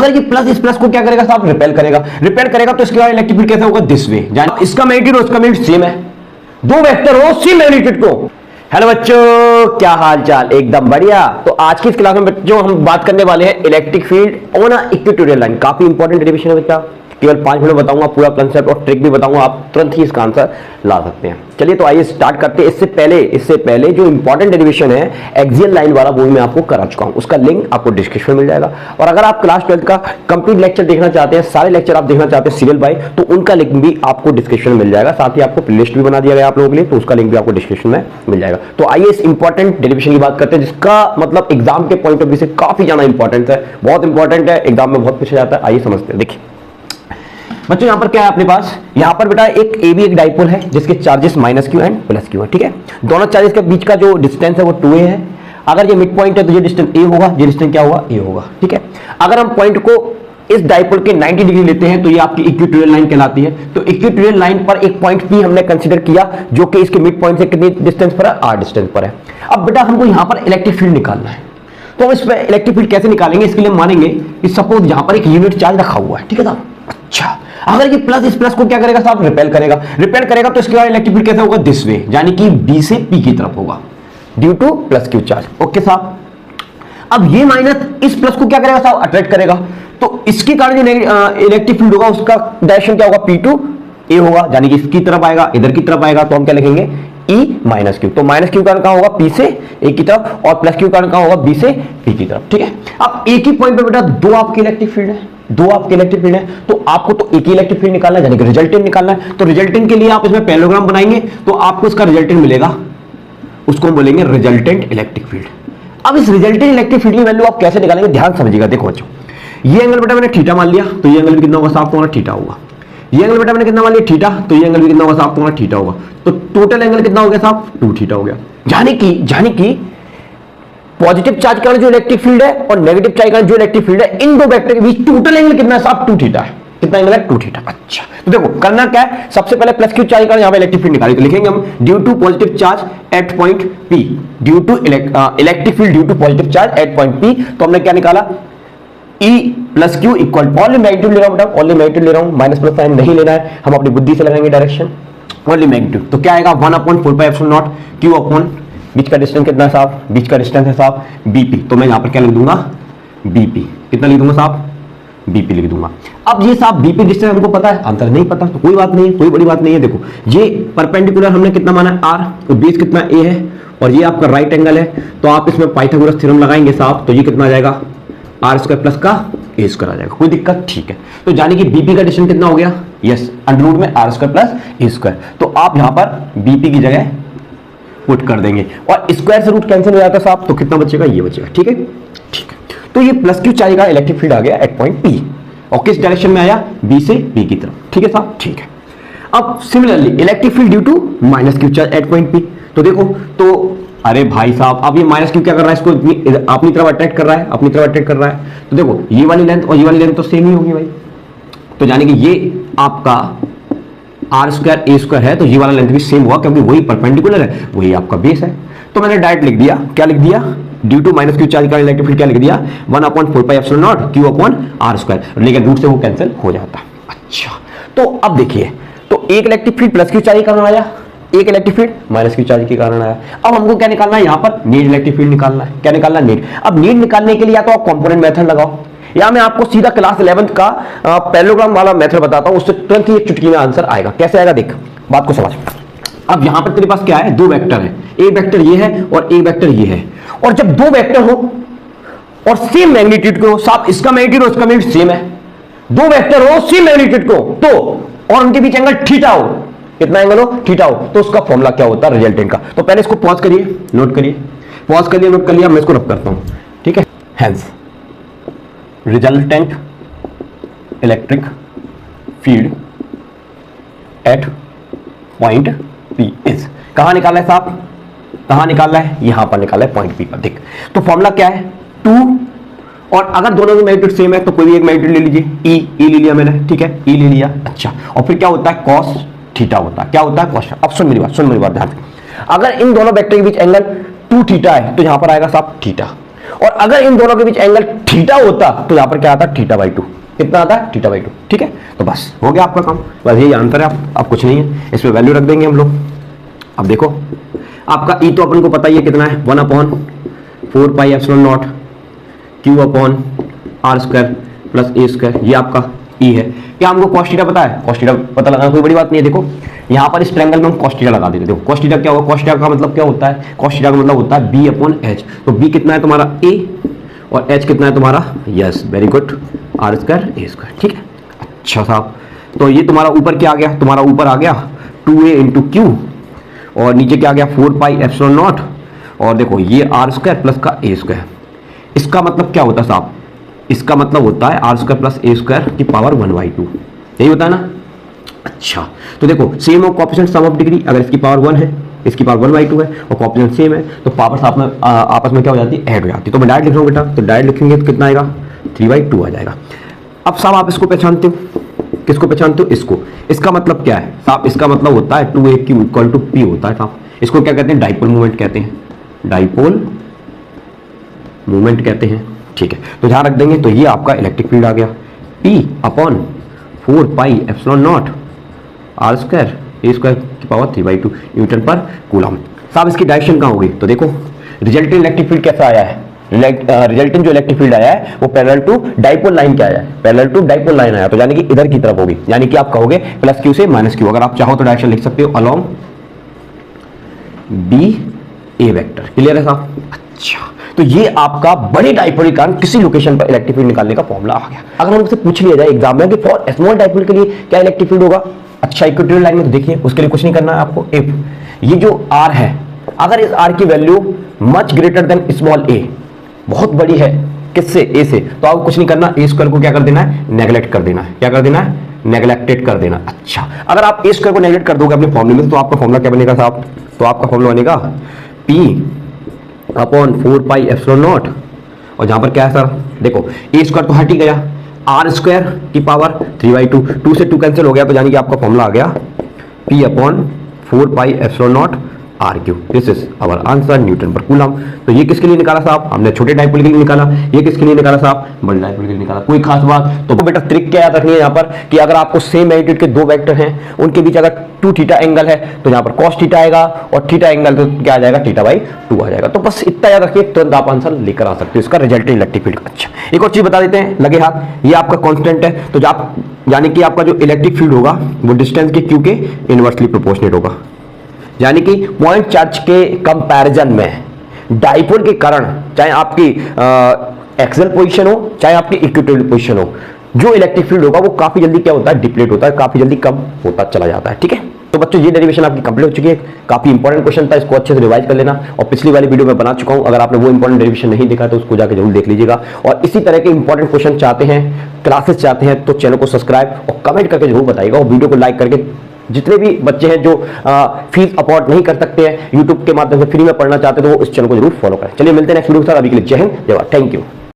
अगर ये प्लस इस प्लस को क्या करेगा साहब, रिपेल करेगा। रिपेल करेगा तो इसके बाद इलेक्ट्रिक फील्ड कैसे होगा, दिस वे, यानी इसका मैग्नीट्यूड और उसका मैग्नीट्यूड सेम है, दो वेक्टर हो सेम मैग्नीट्यूड को। हेलो बच्चों, क्या हाल चाल, एकदम बढ़िया। तो आज की इस क्लास में बच्चों हम बात करने वाले हैं electric field on a equatorial line. काफी इंपॉर्टेंट डेरिवेशन है बच्चा, केवल 5 मिनट बताऊंगा, पूरा कंसेप्ट और ट्रिक भी बताऊंगा, आप तुरंत ही इसका आंसर ला सकते हैं। चलिए तो आइए स्टार्ट करते हैं। इससे पहले जो इंपॉर्टेंट डेरिवेशन है एक्सियल लाइन वाला, वो मैं आपको करा चुका हूं, उसका लिंक आपको डिस्क्रिप्शन में मिल जाएगा। और अगर आप क्लास 12 का कंप्लीट लेक्चर देखना चाहते हैं, सारे लेक्चर आप देखना चाहते हैं सीरियल बाय, तो उनका लिंक भी आपको डिस्क्रिप्शन में मिल जाएगा। साथ ही आपको प्लेलिस्ट भी बना दिया गया आप लोगों के लिए, तो उसका लिंक भी आपको डिस्क्रिप्शन में मिल जाएगा। तो आइए इस इंपॉर्टेंट डेरिवेशन की बात करते हैं, जिसका मतलब एग्जाम के पॉइंट ऑफ व्यू से काफी ज्यादा इंपॉर्टेंट है, बहुत इंपॉर्टेंट है, एग्जाम में बहुत पूछा जाता है। आइए समझते हैं। देखिए बच्चों, यहां पर क्या है अपने पास, यहां पर बेटा एक ए बी एक डाइपोल है जिसके charges minus Q and plus Q है, ठीक है। दोनों चार्जेस के बीच का जो डिस्टेंस है वो 2a है। अगर ये मिड पॉइंट है तो ये डिस्टेंस a होगा, ये डिस्टेंस क्या होगा, a होगा, ठीक है। अगर हम पॉइंट को इस डाइपोल के 90 डिग्री लेते हैं तो ये आपकी इक्वेटोरियल लाइन कहलाती है। तो इक्वेटोरियल लाइन पर एक पॉइंट P हमने कंसीडर किया, जो कि इसके मिड पॉइंट से कितनी डिस्टेंस पर है, r डिस्टेंस पर है। अब बेटा हमको यहां पर इलेक्ट्रिक फील्ड निकालना है, तो हम इस पर इलेक्ट्रिक फील्ड कैसे निकालेंगे, इसके लिए मानेंगे कि सपोज यहां पर एक यूनिट चार्ज रखा हुआ है, ठीक है साहब। अच्छा, अगर ये प्लस इस प्लस को क्या करेगा साहब, रिपेल करेगा। रिपेल करेगा तो इसके बाद इलेक्ट्रिक फील्ड कैसे होगा, दिस वे, यानी कि बी से पी की तरफ होगा, due two plus Q charge. Okay साहब। अब ये माइनस इस प्लस को क्या करेगा साहब, अट्रैक्ट करेगा। तो इसके कारण जो इलेक्ट्रिक फील्ड होगा उसका डायरेक्शन क्या होगा, पी टू ए होगा, यानी कि इसकी तरफ आएगा, इधर की तरफ आएगा, तो हम क्या लिखेंगे, ई माइनस क्यू। तो माइनस क्यू कारण कहां होगा, पी से ए की तरफ, और प्लस क्यू कारण कहां होगा, बी से पी की तरफ, ठीक है। अब एक ही पॉइंट पे बेटा दो आपके इलेक्ट्रिक फील्ड है, दो आपके इलेक्ट्रिक फील्ड है, तो आपको तो एक ही इलेक्ट्रिक फील्ड निकालना है, यानी कि रिजल्टेंट निकालना है। तो रिजल्टेंट के लिए आप इसमें पैरेललोग्राम बनाएंगे तो आपको इसका रिजल्टेंट मिलेगा, उसको हम बोलेंगे रिजल्टेंट इलेक्ट्रिक फील्ड। अब इस रिजल्टेंट इलेक्ट्रिक फील्ड की वैल्यू आप कैसे निकालेंगे, ध्यान समझिएगा। देखो बच्चों, ये एंगल बेटा मैंने थीटा मान लिया, तो ये एंगल भी कितना होगा साहब, तुम्हारा थीटा होगा। ये एंगल बेटा मैंने कितना मान लिया, थीटा, तो ये एंगल भी कितना होगा साहब, तुम्हारा थीटा होगा। तो टोटल एंगल कितना हो गया साहब, 2 थीटा हो गया। यानी कि पॉजिटिव चार्ज का जो इलेक्ट्रिक फील्ड है और नेगेटिव चार्ज का जो इलेक्ट्रिक फील्ड है, इन दो वेक्टर के बीच टोटल एंगल कितना है साहब, 2 थीटा है। कितना एंगल है, 2 थीटा। अच्छा, तो देखो करना क्या है, सबसे पहले प्लस क्यू चार्ज का यहां पे इलेक्ट्रिक फील्ड निकाली, तो लिखेंगे हम due to positive charge at point P, due to electric field due to positive charge at point P। तो हमने क्या निकाला, E plus q equal, only magnitude ले रहा हूं बेटा, ओनली मैग्नीट्यूड ले रहा हूं, माइनस प्लस साइन नहीं लेना है, हम अपनी बुद्धि से लगाएंगे डायरेक्शन, ओनली मैग्नीट्यूड। तो क्या आएगा, 1/4πε0 Q अपॉन बीच का डिस्टेंस कितना है साहब, बीच का डिस्टेंस है साहब BP। तो मैं यहां पर क्या लिख दूंगा, BP। कितना लिख दूंगा साहब, BP लिख दूंगा। अब ये साहब BP डिस्टेंस हमको पता है, आंसर नहीं पता तो कोई बात नहीं है, कोई बड़ी बात नहीं है। देखो ये परपेंडिकुलर हमने कितना माना है, R, तो बेस कितना A है, और ये आपका राइट एंगल है, तो आप इसमें पाइथागोरस थ्योरम लगाएंगे साहब, तो ये कितना आ जाएगा, r² प्लस का a² आ जाएगा, कोई दिक्कत, ठीक है। तो यानी कि BP का डिस्टेंस कितना हो गया, यस, अंडर में r² प्लस a²। तो आप यहां पर BP की जगह पुट कर देंगे, और स्क्वायर से रूट कैंसिल हो जाता है साहब, तो कितना बचेगा, ये बचेगा, ठीक है, ठीक है। तो ये प्लस क्यू चार्ज का इलेक्ट्रिक फील्ड आ गया एट पॉइंट P, और किस डायरेक्शन में आया, B से P की तरफ, ठीक है साहब, ठीक है। अब similarly electric field due to minus q charge at point P, तो देखो, तो अरे भाई साहब, अब ये माइनस क्यू क्या कर रहा है, इसको अपनी तरफ अट्रैक्ट कर रहा है, अपनी तरफ अट्रैक्ट कर रहा है। तो देखो ये वाली लेंथ और ये वाली लेंथ तो सेम ही होगी भाई, तो यानी कि ये आपका r² a² है, तो ये वाला लेंथ भी सेम हुआ, क्योंकि वही परपेंडिकुलर है, वही आपका बेस है। तो मैंने डायरेक्ट लिख दिया, क्या लिख दिया, due to minus q charge का इलेक्ट्रिक फील्ड क्या लिख दिया, 1/4πε0 Q अपॉन r², लेकिन रूट से वो कैंसिल हो जाता। अच्छा, तो अब देखिए, तो एक electric field plus Q charge के कारण आया, एक electric field minus q charge के कारण आया। अब हमको क्या निकालना है, यहां पर नेट इलेक्ट्रिक फील्ड निकालना है। क्या निकालना है, नेट। अब नेट निकालने के लिए या तो आप कंपोनेंट मेथड लगाओ, या मैं आपको सीधा क्लास 11th का पैरेललोग्राम वाला मेथड बताता हूं, उससे तुरंत ही एक चुटकी में आंसर आएगा। कैसे आएगा, देख बात को समझ। अब यहां पर तेरे पास क्या है, दो वेक्टर है, एक वेक्टर ये है और एक वेक्टर ये है, और जब दो वेक्टर हो और सेम मैग्नीट्यूड को, साहब इसका मैग्नीट्यूड और उसका मैग्नीट्यूड सेम है, दो वेक्टर हो सेम मैग्नीट्यूड को, तो और उनके बीच एंगल थीटा हो, कितना एंगल हो, थीटा हो, तो उसका फॉर्मूला क्या होता है रिजल्टेंट का। तो पहले इसको पॉज करिए, नोट करिए, पॉज करिए, नोट कर लिया, मैं इसको रब करता हूं, ठीक है। Hence resultant electric field at point P is, कहां निकाला है साहब, कहां निकाला है, यहां पर निकाला है पॉइंट P पर। देख तो फॉर्मूला क्या है, 2, और अगर दोनों की मैग्नीट्यूड सेम है तो कोई भी एक मैग्नीट्यूड ले लीजिए, E ले लिया मैंने, ठीक है, E ले लिया। अच्छा, और फिर क्या होता है, cos थीटा होता है, क्या होता है, cos। अब सुन मेरी बात ध्यान से, अगर इन दोनों वेक्टर के बीच एंगल 2 थीटा है तो यहां पर आएगा साहब थीटा, और अगर इन दोनों के बीच एंगल थीटा होता तो यहां पर क्या आता, θ/2। कितना आता है, θ/2। ठीक है, तो बस हो गया आपका काम, बस यही आंसर है। आप कुछ नहीं है, इसमें वैल्यू रख देंगे हम लोग। अब देखो आपका ई तो अपन को पता ही है कितना है, 1/4πε0 Q/r² प्लस a², ये आपका ई है। क्या हमको cos थीटा पता है, cos थीटा पता लगाना कोई बड़ी बात नहीं है। देखो यहाँ पर इस ट्रायंगल में हम cos थीटा लगा देते हैं। देखो cos थीटा क्या होगा, cos थीटा का मतलब क्या होता है, cos थीटा का मतलब होता है b/h। तो b कितना है तुम्हारा a और h कितना है तुम्हारा, yes very good, r² a²। ठीक है, अच्छा साहब, तो ये तुम्हारा ऊपर क्या आ गया, तुम्हारा ऊपर आ गया 2a × q और नीचे क्या आ गया 4πε0 और देखो ये r² प्लस का a²। इसका मतलब क्या होता है साहब, इसका मतलब होता है r² प्लस a² की पावर 1/2, यही होता है ना। अच्छा तो देखो सेम हो कोएफिशिएंट सम ऑफ डिग्री, अगर इसकी पावर 1 है इसकी पावर 1/2 है और कोएफिशिएंट सेम है तो पावर आपस में क्या हो जाती है, ऐड हो जाती है। तो मैं डायरेक्ट लिख रहा हूँ बेटा, तो डायरेक्ट लिखेंगे तो कितना आएगा 3/2 आ जाएगा। अब साहब आप इसको पहचानते हो, किसको पहचानते हो, इसको। इसका मतलब क्या है साहब, इसका मतलब होता है 2aq = p होता है साहब। इसको क्या कहते हैं, डाइपोल मूवमेंट कहते हैं, डाइपोल मूवमेंट कहते हैं। ठीक है, तो ध्यान रख देंगे। तो ये आपका इलेक्ट्रिक फील्ड आ गया P/4πε0 r² a² की पावर 3/2 न्यूटन पर कूलम। साहब इसकी डायरेक्शन कहाँ होगी, तो देखो रिजल्टेंट इलेक्ट्रिक फील्ड कैसा आया है, रिजल्टेंट जो इलेक्ट्रिक फील्ड आया है वो पैरेलल टू डाइपोल लाइन क्या आया है, पैरेलल टू डाइपोल लाइन आया, तो यानी कि इधर की तरफ होगी, यानी कि आप कहोगे +q से -q। अगर आप चाहो तो डायरेक्शन लिख सकते हो अलोंग BA वेक्टर। क्लियर है साहब। अच्छा तो ये आपका बड़े डाइपोल के कारण किसी लोकेशन पर इलेक्ट्रिक फील्ड निकालने का फॉर्मूला आ गया। अगर हमसे पूछ लिया जाए एग्जाम में कि फॉर स्मॉल डाइपोल के लिए क्या इलेक्ट्रिक फील्ड होगा, अच्छा इक्वेटोरियल लाइन में तो देखिए उसके लिए कुछ नहीं करना है आपको। इफ ये जो r है, अगर इस r की value much greater than small a, बहुत बड़ी है किससे, a से, तो आपको कुछ नहीं करना, a² को क्या कर देना है, नेगलेक्ट कर देना है। क्या कर देना है, नेगलेक्टेड कर देना। अच्छा अगर आप a² को नेगलेक्ट कर दोगे अपने फॉर्मूले में तो आपका फॉर्मूला क्या बनेगा साहब, तो आपका फॉर्मूला बनेगा P/4πε0 और जहां पर क्या है सर, देखो a² तो हट ही गया, r² की पावर 3/2, 2 से 2 कैंसिल हो गया, तो यानी कि आपका फॉर्मूला आ गया P/4πε0 r³। This is our answer newton per coulomb. तो ये किसके लिए निकाला साहब, हमने छोटे डाइपोल के लिए निकाला। ये किसके लिए निकाला साहब, बड़े डाइपोल के लिए निकाला। कोई खास बात, तो बेटा ट्रिक क्या याद रखनी है यहाँ पर कि अगर आपको सेम मैग्नीट्यूड के दो वेक्टर हैं, उनके बीच अगर 2θ एंगल है तो यहाँ पर cos θ आएगा और θ एंगल तो क्या आ जाएगा, θ/2 आ जाएगा। तो बस इतना याद रखिए, तुरंत आप आंसर लेकर आ सकते हो इसका रिजल्टेंट इलेक्ट्रिक फील्ड। अच्छा एक और चीज बता देते हैं, लगे हाथ, ये आपका कांस्टेंट है, तो आप यानी कि आपका जो इलेक्ट्रिक फील्ड होगा वो डिस्टेंस के q के इनवर्सली प्रोपोर्शनेट होगा। यानी कि पॉइंट चार्ज के कंपैरिजन में डाइपोल के कारण चाहे आपकी एक्सियल पोजीशन हो चाहे आपकी इक्वेटोरियल पोजीशन हो, जो इलेक्ट्रिक फील्ड होगा वो काफी जल्दी क्या होता है, डिप्लीट होता है, काफी जल्दी कम होता चला जाता है। ठीक है, तो बच्चों ये डेरिवेशन आपकी कंप्लीट हो चुकी है। काफी इंपॉर्टेंट क्वेश्चन था, इसको अच्छे से रिवाइज कर लेना। और पिछली वाली वीडियो में बना चुका हूं, अगर आपने वो इंपॉर्टेंट डेरिवेशन नहीं देखा तो उसको जाकर जरूर देख लीजिएगा। और इसी तरह के इंपॉर्टेंट क्वेश्चन चाहते हैं, क्लासेस चाहते हैं, तो चैनल को सब्सक्राइब और कमेंट करके जरूर बताइएगा। और वीडियो को लाइक करके जितने भी बच्चे हैं जो फीस अफोर्ड नहीं कर सकते हैं, यूट्यूब के माध्यम से फ्री में पढ़ना चाहते हैं, तो वो इस चैनल को जरूर फॉलो करें। चलिए मिलते हैं नेक्स्ट वीडियो के साथ। अभी के लिए जय हिंद, जय भारत, थैंक यू।